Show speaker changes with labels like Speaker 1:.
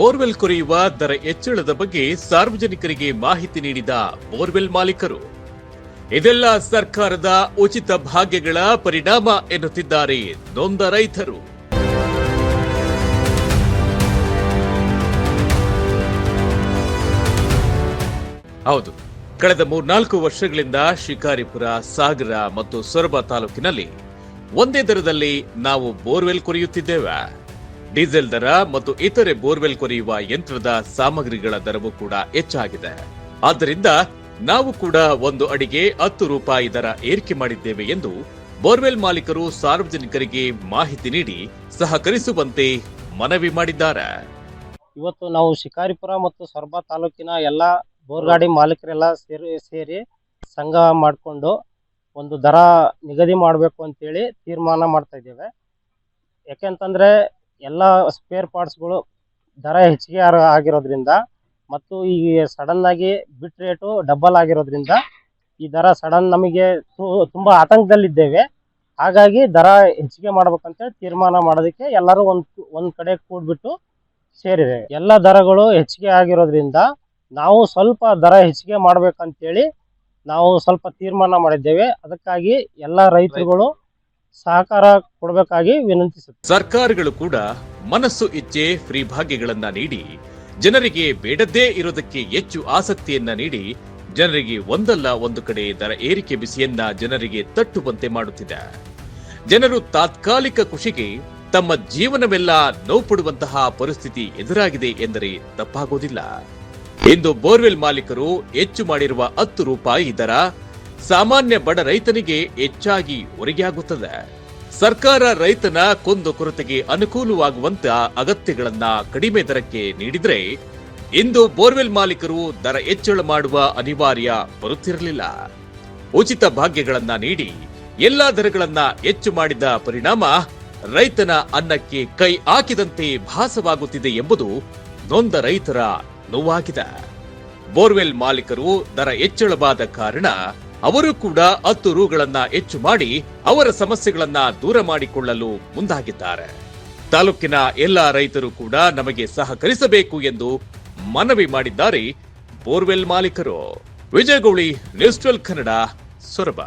Speaker 1: Borewell ಕೊರೆಯುವ ದರ ಹೆಚ್ಚಳದ ಬಗ್ಗೆ ಸಾರ್ವಜನಿಕರಿಗೆ ಮಾಹಿತಿ ನೀಡಿದ ಬೋರ್ವೆಲ್ ಮಾಲೀಕರು. ಇದೆಲ್ಲ ಸರ್ಕಾರದ ಉಚಿತ ಭಾಗ್ಯಗಳ ಪರಿಣಾಮ ಎನ್ನುತ್ತಿದ್ದಾರೆ ನೊಂದ ರೈತರು. ಹೌದು, ಕಳೆದ 3-4 ವರ್ಷಗಳಿಂದ ಶಿಕಾರಿಪುರ, ಸಾಗರ ಮತ್ತು ಸೊರಬ ತಾಲೂಕಿನಲ್ಲಿ ಒಂದೇ ದರದಲ್ಲಿ ನಾವು ಬೋರ್ವೆಲ್ ಕೊರೆಯುತ್ತಿದ್ದೇವೆ. ಡೀಸೆಲ್ ದರ ಮತ್ತು ಇತರೆ ಬೋರ್ವೆಲ್ ಕೊರೆಯುವ ಯಂತ್ರದ ಸಾಮಗ್ರಿಗಳ ದರವೂ ಕೂಡ ಹೆಚ್ಚಾಗಿದೆ. ಆದ್ದರಿಂದ ನಾವು ಕೂಡ 1 ಅಡಿಗೆ 10 ರೂಪಾಯಿ ದರ ಏರಿಕೆ ಮಾಡಿದ್ದೇವೆ ಎಂದು ಬೋರ್ವೆಲ್ ಮಾಲೀಕರು ಸಾರ್ವಜನಿಕರಿಗೆ ಮಾಹಿತಿ ನೀಡಿ ಸಹಕರಿಸುವಂತೆ ಮನವಿ ಮಾಡಿದ್ದಾರೆ.
Speaker 2: ಇವತ್ತು ನಾವು ಶಿಕಾರಿಪುರ ಮತ್ತು ಸೊರಬ ತಾಲೂಕಿನ ಎಲ್ಲ ಬೋರ್ಗಾಡಿ ಮಾಲೀಕರೆಲ್ಲ ಸೇರಿ ಸಂಘ ಮಾಡಿಕೊಂಡು ಒಂದು ದರ ನಿಗದಿ ಮಾಡಬೇಕು ಅಂತೇಳಿ ತೀರ್ಮಾನ ಮಾಡ್ತಾ ಇದ್ದೇವೆ. ಯಾಕೆಂತಂದ್ರೆ ಎಲ್ಲ ಸ್ಪೇರ್ ಪಾರ್ಟ್ಸ್ಗಳು ದರ ಹೆಚ್ಚಿಗೆ ಆಗಿರೋದ್ರಿಂದ ಮತ್ತು ಈಗ ಸಡನ್ ಆಗಿ ಬಿಟ್ ರೇಟು ಡಬಲ್ ಆಗಿರೋದ್ರಿಂದ ಈ ದರ ಸಡನ್ ನಮಗೆ ತುಂಬಾ ಆತಂಕದಲ್ಲಿದ್ದೇವೆ. ಹಾಗಾಗಿ ದರ ಹೆಚ್ಚಿಗೆ ಮಾಡ್ಬೇಕಂತೇಳಿ ತೀರ್ಮಾನ ಮಾಡೋದಕ್ಕೆ ಎಲ್ಲರೂ ಒಂದ್ ಕಡೆ ಕೂಡ್ಬಿಟ್ಟು ಸೇರಿದೆ. ಎಲ್ಲ ದರಗಳು ಹೆಚ್ಚಿಗೆ ಆಗಿರೋದ್ರಿಂದ ನಾವು ಸ್ವಲ್ಪ ದರ ಹೆಚ್ಚಿಗೆ ಮಾಡ್ಬೇಕಂತೇಳಿ ನಾವು ಸ್ವಲ್ಪ ತೀರ್ಮಾನ ಮಾಡಿದ್ದೇವೆ. ಅದಕ್ಕಾಗಿ ಎಲ್ಲ ರೈತರುಗಳು ಸಹಕಾರ ಕೊಡಬೇಕಾಗಿ ವಿನಂತಿಸುತ್ತೆ.
Speaker 1: ಸರ್ಕಾರಗಳು ಕೂಡ ಮನಸ್ಸು ಇಚ್ಛೆ ಫ್ರೀ ಭಾಗ್ಯಗಳನ್ನ ನೀಡಿ ಜನರಿಗೆ ಬೇಡದ್ದೇ ಇರೋದಕ್ಕೆ ಹೆಚ್ಚು ಆಸಕ್ತಿಯನ್ನ ನೀಡಿ ಜನರಿಗೆ ಒಂದಲ್ಲ ಒಂದು ಕಡೆ ದರ ಏರಿಕೆ ಬಿಸಿಯನ್ನ ಜನರಿಗೆ ತಟ್ಟುವಂತೆ ಮಾಡುತ್ತಿದೆ. ಜನರು ತಾತ್ಕಾಲಿಕ ಖುಷಿಗೆ ತಮ್ಮ ಜೀವನವೆಲ್ಲ ನೋವು ಪಡುವಂತಹ ಪರಿಸ್ಥಿತಿ ಎದುರಾಗಿದೆ ಎಂದರೆ ತಪ್ಪಾಗೋದಿಲ್ಲ. ಇಂದು ಬೋರ್ವೆಲ್ ಮಾಲೀಕರು ಹೆಚ್ಚು ಮಾಡಿರುವ 10 ರೂಪಾಯಿ ದರ ಸಾಮಾನ್ಯ ಬಡ ರೈತನಿಗೆ ಹೆಚ್ಚಾಗಿ ಹೊರೆಯಾಗುತ್ತದೆ. ಸರ್ಕಾರ ರೈತನ ಕುಂದುಕೊರತೆಗೆ ಅನುಕೂಲವಾಗುವಂತ ಅಗತ್ಯಗಳನ್ನ ಕಡಿಮೆ ದರಕ್ಕೆ ನೀಡಿದ್ರೆ ಇಂದು ಬೋರ್ವೆಲ್ ಮಾಲೀಕರು ದರ ಹೆಚ್ಚಳ ಮಾಡುವ ಅನಿವಾರ್ಯ ಬರುತ್ತಿರಲಿಲ್ಲ. ಉಚಿತ ಭಾಗ್ಯಗಳನ್ನ ನೀಡಿ ಎಲ್ಲಾ ದರಗಳನ್ನ ಹೆಚ್ಚು ಮಾಡಿದ ಪರಿಣಾಮ ರೈತನ ಅನ್ನಕ್ಕೆ ಕೈ ಹಾಕಿದಂತೆ ಭಾಸವಾಗುತ್ತಿದೆ ಎಂಬುದು ನೊಂದ ರೈತರ ನೋವಾಗಿದೆ. ಬೋರ್ವೆಲ್ ಮಾಲೀಕರು ದರ ಹೆಚ್ಚಳವಾದ ಕಾರಣ ಅವರು ಕೂಡ 10 ರೂಗಳನ್ನ ಹೆಚ್ಚು ಮಾಡಿ ಅವರ ಸಮಸ್ಯೆಗಳನ್ನ ದೂರ ಮಾಡಿಕೊಳ್ಳಲು ಮುಂದಾಗಿದ್ದಾರೆ. ತಾಲೂಕಿನ ಎಲ್ಲಾ ರೈತರು ಕೂಡ ನಮಗೆ ಸಹಕರಿಸಬೇಕು ಎಂದು ಮನವಿ ಮಾಡಿದ್ದಾರೆ ಬೋರ್ವೆಲ್ ಮಾಲೀಕರು. ವಿಜಯಗೌಳಿ, ನ್ಯೂಸ್ 12 ಕನ್ನಡ, ಸೊರಬ.